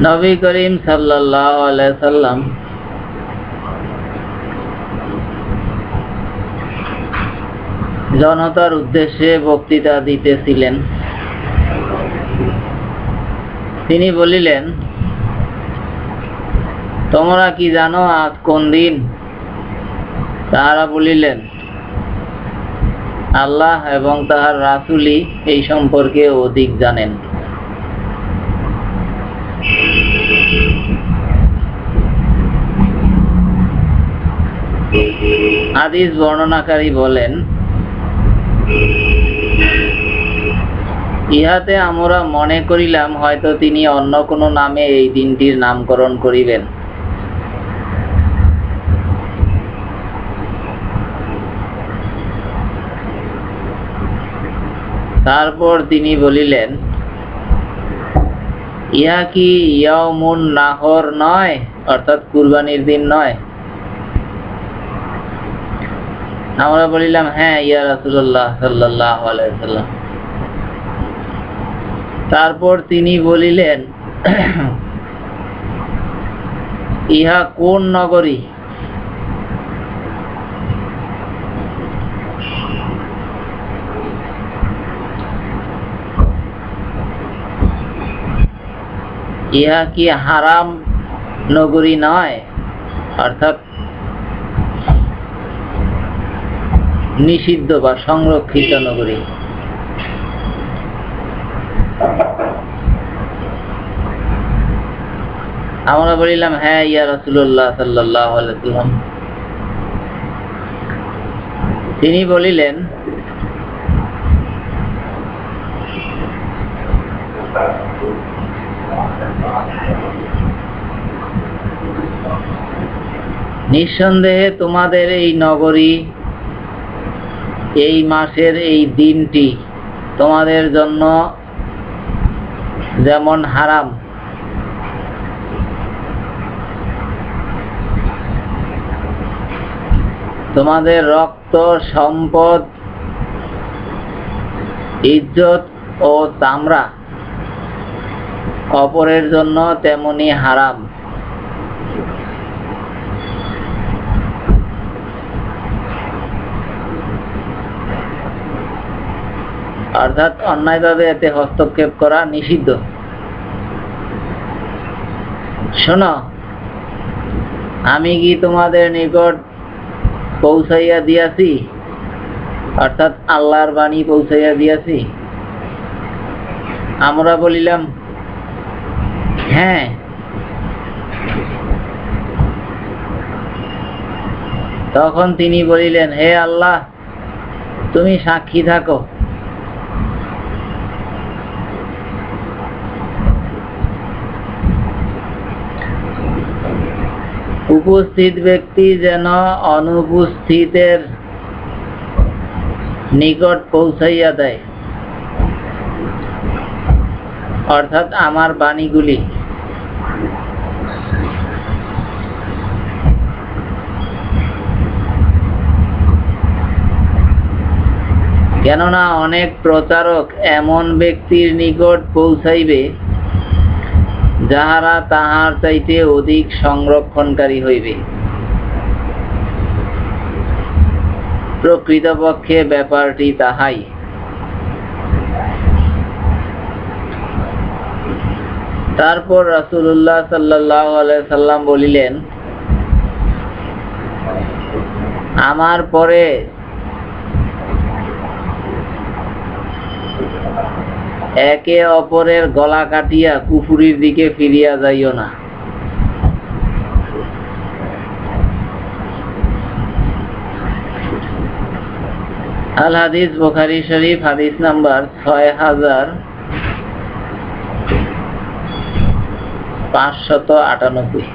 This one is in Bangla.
নবী করিম সাল্লাল্লাহু আলাইহি সাল্লাম জনতার উদ্দেশ্যে বক্তৃতা দিতেছিলেন। তিনি বলিলেন, তোমরা কি জানো আজ কোন দিন? তাহারা বলিলেন, আল্লাহ এবং তাহার রাসূলই এই সম্পর্কে অধিক জানেন। হাদিস বর্ণনাকারী বলেন, ইহাতে আমরা মনে করিলাম হয়তো তিনি অন্য কোনো নামে এই দিনটির নামকরণ করিবেন। তারপর তিনি বলিলেন, ইহা কি ইয়াউমুন নাহর নয়, অর্থাৎ কুরবানির দিন নয়? আমরা বলিলাম, হ্যাঁ ইয়া রাসূলুল্লাহ সাল্লাল্লাহু আলাইহি সাল্লাম। তারপর তিনি বলিলেন, ইহা কোন নগরী? ইহা কি হারাম নগরী নয়, অর্থাৎ নিষিদ্ধ বা সংরক্ষিত নগরী? আমরা বলিলাম, হ্যাঁ ইয়া রাসূলুল্লাহ সাল্লাল্লাহু আলাইহি সাল্লাম। তিনি বলিলেন, নিঃসন্দেহে তোমাদের এই নগরী, এই মাসের এই দিনটি তোমাদের জন্য যেমন হারাম, তোমাদের রক্ত, সম্পদ, ইজ্জত ও চামড়া অপরের জন্য তেমনি হারাম। অর্থাৎ অন্যায়ভাবে এতে হস্তক্ষেপ করা নিষিদ্ধ। শোনো, আমি কি তোমাদের নিকট পৌঁছাইয়া দিয়াছি, অর্থাৎ আল্লাহর বাণী পৌঁছাইয়া দিয়াছি? আমরা বলিলাম, হ্যাঁ। তখন তিনি বলিলেন, হে আল্লাহ, তুমি সাক্ষী থাকো। উপস্থিত ব্যক্তি যেন অনুপস্থিতের নিকট পৌঁছাইয়া দেয়, অর্থাৎ আমার বাণীগুলি। কেননা অনেক প্রচারক এমন ব্যক্তির নিকট পৌঁছাইবে যাহারা তাহার চাইতে অধিক সংরক্ষণকারী হইবে। প্রকৃতপক্ষে ব্যাপারটি তাহাই। তারপর রাসূলুল্লাহ সাল্লাল্লাহু আলাইহি সাল্লাম বলিলেন, আমার পরে একে অপরের গলা কাটিয়া কুফরির দিকে ফিরিয়া যাইও না। আল হাদিস, বুখারী শরীফ, হাদিস নাম্বার 6598।